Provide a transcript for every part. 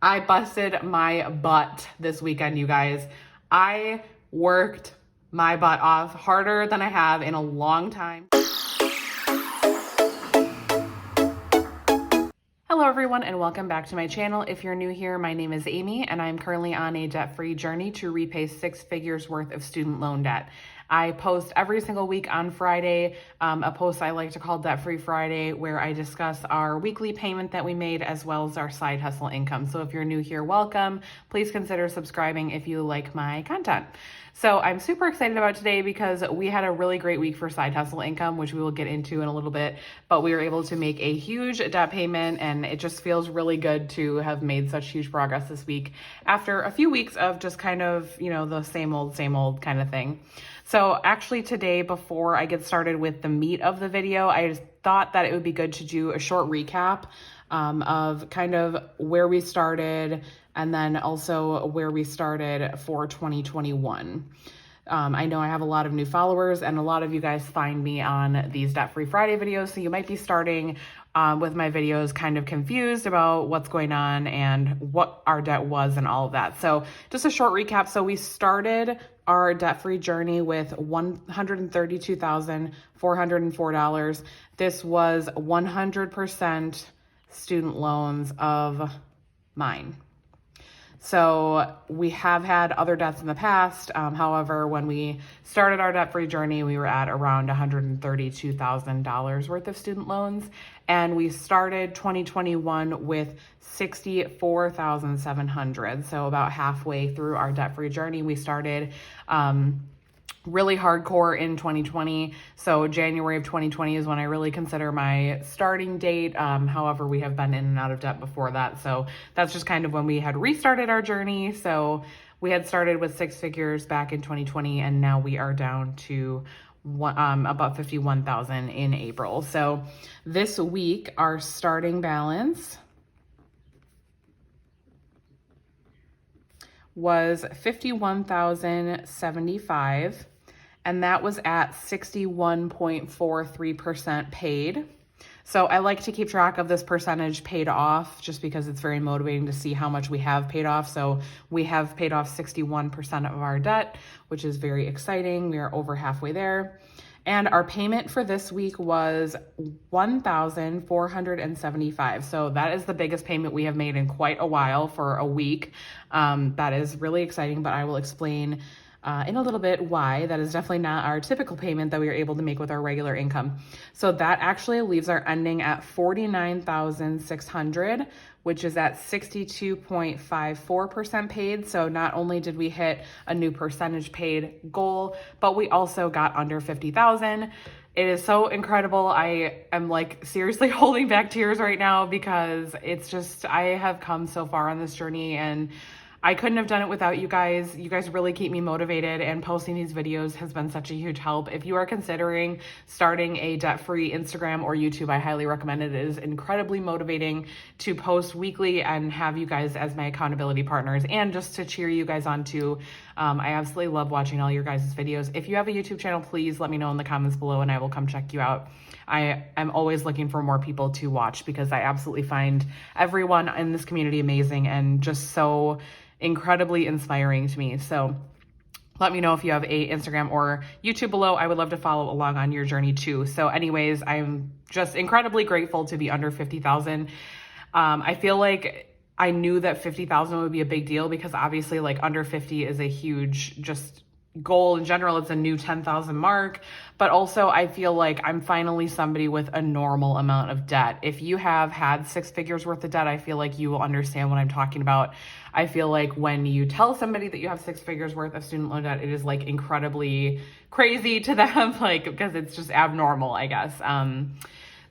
I busted my butt this weekend, you guys. I worked my butt off harder than I have in a long time. Hello everyone and welcome back to my channel. If you're new here, my name is Amy and I'm currently on a debt-free journey to repay 6 figures worth of student loan debt. I post every single week on Friday, a post I like to call Debt-Free Friday, where I discuss our weekly payment that we made as well as our side hustle income. So if you're new here, welcome. Please consider subscribing if you like my content. So I'm super excited about today because we had a really great week for side hustle income, which we will get into in a little bit, but we were able to make a huge debt payment and it just feels really good to have made such huge progress this week after a few weeks of just kind of, the same old kind of thing. So actually today, before I get started with the meat of the video, I just thought that it would be good to do a short recap of kind of where we started and then also where we started for 2021. I know I have a lot of new followers and a lot of you guys find me on these Debt-Free Friday videos, so you might be starting with my videos kind of confused about what's going on and what our debt was and all of that. So just a short recap. So we started our debt-free journey with $132,404. This was 100% student loans of mine. So we have had other debts in the past. However, when we started our debt-free journey, we were at around $132,000 worth of student loans. And we started 2021 with $64,700. So about halfway through our debt-free journey, we started really hardcore in 2020. So January of 2020 is when I really consider my starting date. However, we have been in and out of debt before that. So that's just kind of when we had restarted our journey. So we had started with 6 figures back in 2020, and now we are down to about 51,000 in April. So this week, our starting balance was $51,075, and that was at 61.43% paid. So I like to keep track of this percentage paid off just because it's very motivating to see how much we have paid off. So we have paid off 61% of our debt, which is very exciting. We are over halfway there. And our payment for this week was $1,475. So that is the biggest payment we have made in quite a while for a week. That is really exciting, but I will explain in a little bit why. That is definitely not our typical payment that we are able to make with our regular income. So that actually leaves our ending at $49,600, which is at 62.54% paid. So not only did we hit a new percentage paid goal, but we also got under 50,000. It is so incredible. I am like seriously holding back tears right now because it's just, I have come so far on this journey and I couldn't have done it without you guys. You guys really keep me motivated, and posting these videos has been such a huge help. If you are considering starting a debt-free Instagram or YouTube, I highly recommend it. It is incredibly motivating to post weekly and have you guys as my accountability partners and just to cheer you guys on too. I absolutely love watching all your guys' videos. If you have a YouTube channel, please let me know in the comments below and I will come check you out. I am always looking for more people to watch because I absolutely find everyone in this community amazing and just so incredibly inspiring to me. So let me know if you have a Instagram or YouTube below. I would love to follow along on your journey too. So anyways, I'm just incredibly grateful to be under 50,000. I feel like I knew that 50,000 would be a big deal because obviously like under 50 is a huge just goal in general. It's a new 10,000 mark, but also I feel like I'm finally somebody with a normal amount of debt. If you have had 6 figures worth of debt, I feel like you will understand what I'm talking about. I feel like when you tell somebody that you have 6 figures worth of student loan debt, it is like incredibly crazy to them, like, because it's just abnormal, I guess.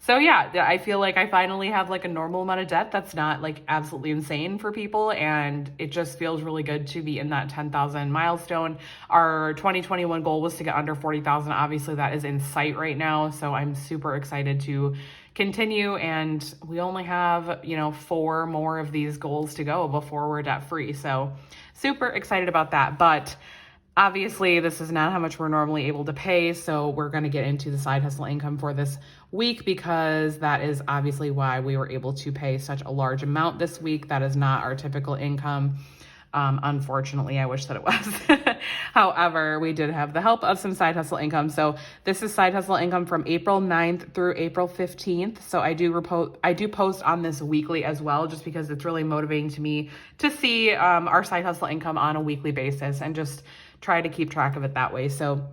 So yeah, I feel like I finally have like a normal amount of debt that's not like absolutely insane for people. And it just feels really good to be in that 10,000 milestone. Our 2021 goal was to get under 40,000. Obviously that is in sight right now. So I'm super excited to continue. And we only have, 4 more of these goals to go before we're debt free. So super excited about that. But Obviously, this is not how much we're normally able to pay, so we're going to get into the side hustle income for this week because that is obviously why we were able to pay such a large amount this week. That is not our typical income. Unfortunately, I wish that it was. However, we did have the help of some side hustle income. So this is side hustle income from April 9th through April 15th. So I do post on this weekly as well, just because it's really motivating to me to see our side hustle income on a weekly basis and just try to keep track of it that way. So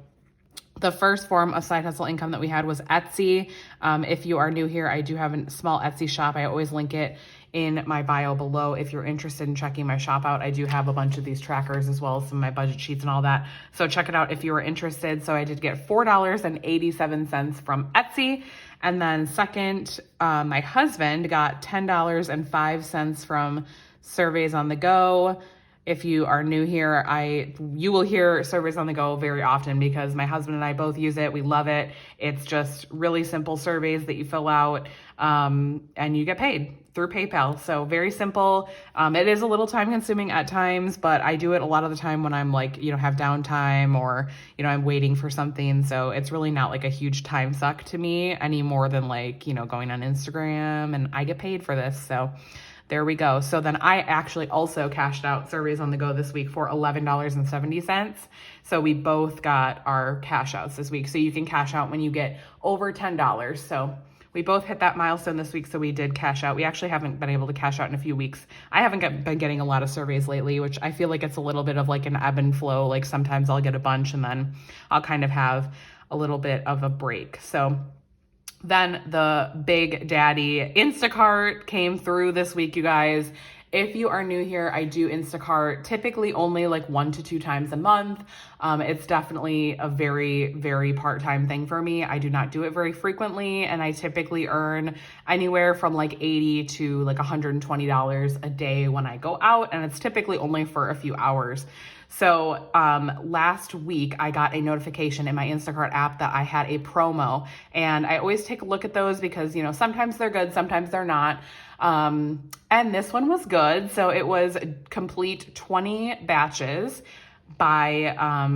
the first form of side hustle income that we had was Etsy. If you are new here, I do have a small Etsy shop. I always link it in my bio below if you're interested in checking my shop out. I do have a bunch of these trackers as well as some of my budget sheets and all that. So check it out if you are interested. So I did get $4.87 from Etsy. And then second, my husband got $10.05 from Surveys on the Go. If you are new here, you will hear Surveys on the Go very often because my husband and I both use it. We love it. It's just really simple surveys that you fill out and you get paid through PayPal. So very simple. It is a little time consuming at times, but I do it a lot of the time when I'm like, have downtime or, I'm waiting for something. So it's really not like a huge time suck to me any more than like, going on Instagram, and I get paid for this. So there we go. So then I actually also cashed out Surveys on the Go this week for $11.70. So we both got our cash outs this week. So you can cash out when you get over $10. So we both hit that milestone this week. So we did cash out. We actually haven't been able to cash out in a few weeks. I haven't been getting a lot of surveys lately, which I feel like it's a little bit of like an ebb and flow. Like sometimes I'll get a bunch and then I'll kind of have a little bit of a break. So then the big daddy Instacart came through this week, you guys. If you are new here, I do Instacart typically only like 1 to 2 times a month. It's definitely a very, very part-time thing for me. I do not do it very frequently, and I typically earn anywhere from like $80 to like $120 a day when I go out, and it's typically only for a few hours. So last week I got a notification in my Instacart app that I had a promo, and I always take a look at those because, sometimes they're good, sometimes they're not. And this one was good. So it was complete 20 batches by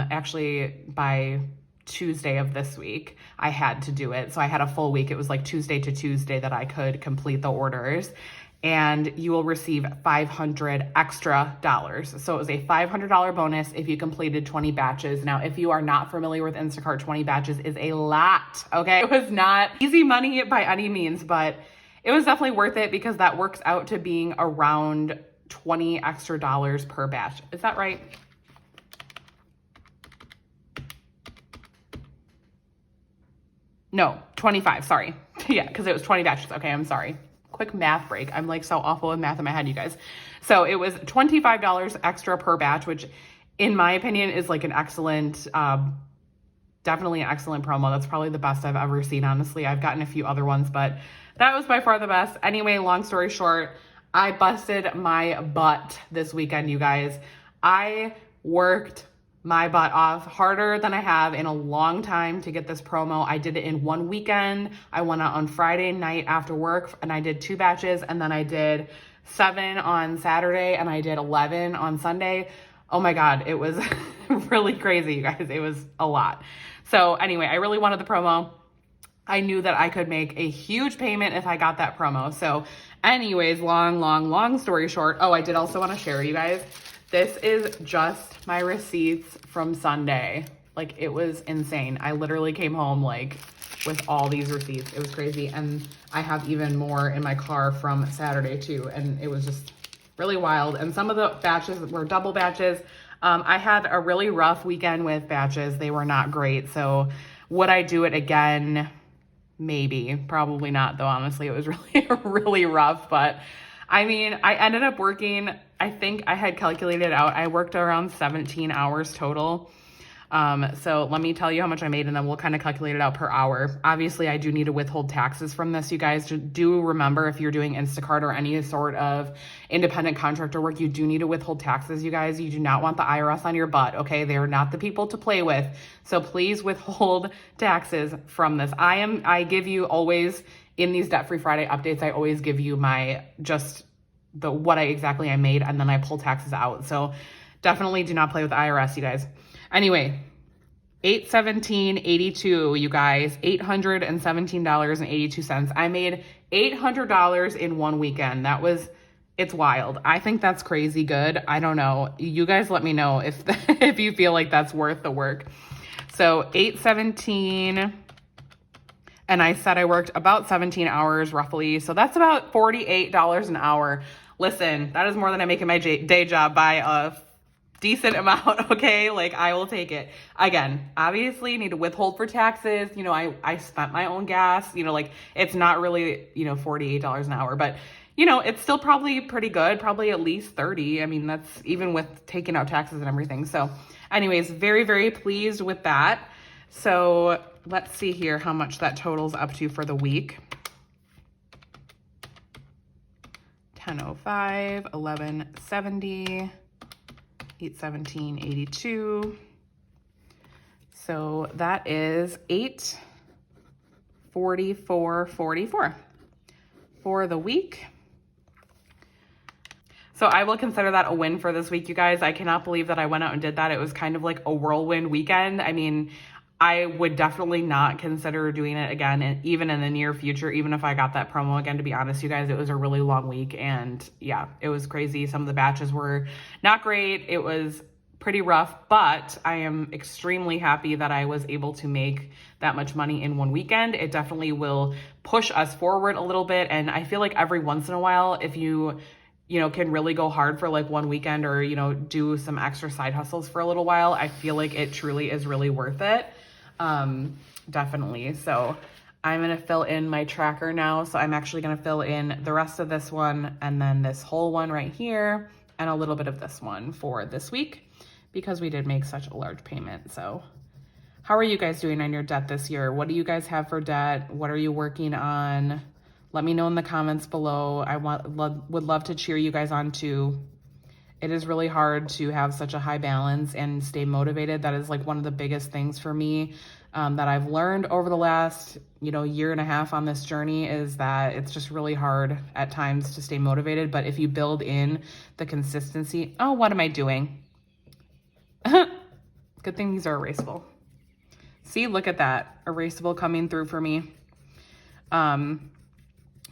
Tuesday of this week. I had to do it. So I had a full week. It was like Tuesday to Tuesday that I could complete the orders. And you will receive $500 extra. So it was a $500 bonus if you completed 20 batches. Now, if you are not familiar with Instacart, 20 batches is a lot, okay? It was not easy money by any means, but it was definitely worth it because that works out to being around $20 extra per batch. Is that right? No, 25, sorry. Yeah, because it was 20 batches. Okay, I'm sorry. Quick math break. I'm like so awful with math in my head, you guys. So it was $25 extra per batch, which in my opinion is like an excellent, definitely an excellent promo. That's probably the best I've ever seen, honestly. I've gotten a few other ones, but that was by far the best. Anyway, long story short, I busted my butt this weekend, you guys. I worked my butt off harder than I have in a long time to get this promo. I did it in one weekend. I went out on Friday night after work and I did 2 batches, and then I did 7 on Saturday and I did 11 on Sunday. Oh my God, it was really crazy, you guys. It was a lot. So anyway, I really wanted the promo. I knew that I could make a huge payment if I got that promo. So anyways, long story short. Oh, I did also want to share, you guys. This is just my receipts from Sunday. Like, it was insane. I literally came home like with all these receipts. It was crazy. And I have even more in my car from Saturday too. And it was just really wild. And some of the batches were double batches. I had a really rough weekend with batches. They were not great. So would I do it again? Maybe. Probably not, though. Honestly, it was really rough. But I mean, I ended up working, I think I had calculated out, I worked around 17 hours total. So let me tell you how much I made, and then we'll kind of calculate it out per hour. Obviously, I do need to withhold taxes from this. You guys do remember, if you're doing Instacart or any sort of independent contractor work, you do need to withhold taxes, you guys. You do not want the IRS on your butt, okay? They're not the people to play with. So please withhold taxes from this. I give you always, in these Debt Free Friday updates, I always give you my, what exactly I made, and then I pull taxes out. So definitely do not play with the IRS, you guys. Anyway, $817.82, you guys, $817.82. I made $800 in one weekend. It's wild. I think that's crazy good. I don't know. You guys let me know if if you feel like that's worth the work. So 817, and I said I worked about 17 hours roughly. So that's about $48 an hour. Listen, that is more than I make in my day job by a decent amount, okay? Like, I will take it. Again, obviously need to withhold for taxes. You know, I spent my own gas, you know, like it's not really, you know, $48 an hour, but you know, it's still probably pretty good, probably at least 30. I mean, that's even with taking out taxes and everything. So anyways, very, very pleased with that. So let's see here how much that totals up to for the week. 1005, 1170, 817.82. So that is $844.44 for the week. So I will consider that a win for this week, you guys. I cannot believe that I went out and did that. It was kind of like a whirlwind weekend. I mean, I would definitely not consider doing it again, and even in the near future, even if I got that promo again, to be honest, you guys. It was a really long week, and yeah, it was crazy. Some of the batches were not great. It was pretty rough, but I am extremely happy that I was able to make that much money in one weekend. It definitely will push us forward a little bit, and I feel like every once in a while, if you know, can really go hard for like one weekend, or, you know, do some extra side hustles for a little while, I feel like it truly is really worth it. Definitely. So I'm going to fill in my tracker now. So I'm actually going to fill in the rest of this one, and then this whole one right here, and a little bit of this one for this week, because we did make such a large payment. So how are you guys doing on your debt this year? What do you guys have for debt? What are you working on? Let me know in the comments below. I would love to cheer you guys on too. It is really hard to have such a high balance and stay motivated. That is like one of the biggest things for me that I've learned over the last, you know, year and a half on this journey, is that it's just really hard at times to stay motivated. But if you build in the consistency, oh, what am I doing? Good thing these are erasable. See, look at that, erasable coming through for me.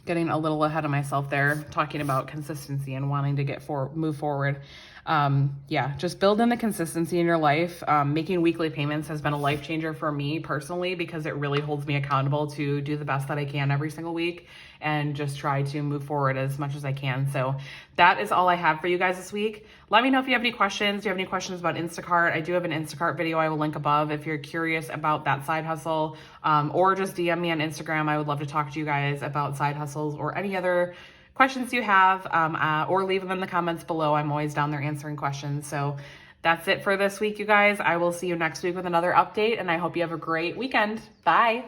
Getting a little ahead of myself there, talking about consistency and wanting to move forward. Yeah, just build in the consistency in your life. Making weekly payments has been a life changer for me personally, because it really holds me accountable to do the best that I can every single week and just try to move forward as much as I can. So that is all I have for you guys this week. Let me know if you have any questions. Do you have any questions about Instacart? I do have an Instacart video I will link above if you're curious about that side hustle, or just DM me on Instagram. I would love to talk to you guys about side hustles or any other questions you have, or leave them in the comments below. I'm always down there answering questions. So that's it for this week, you guys. I will see you next week with another update, and I hope you have a great weekend. Bye.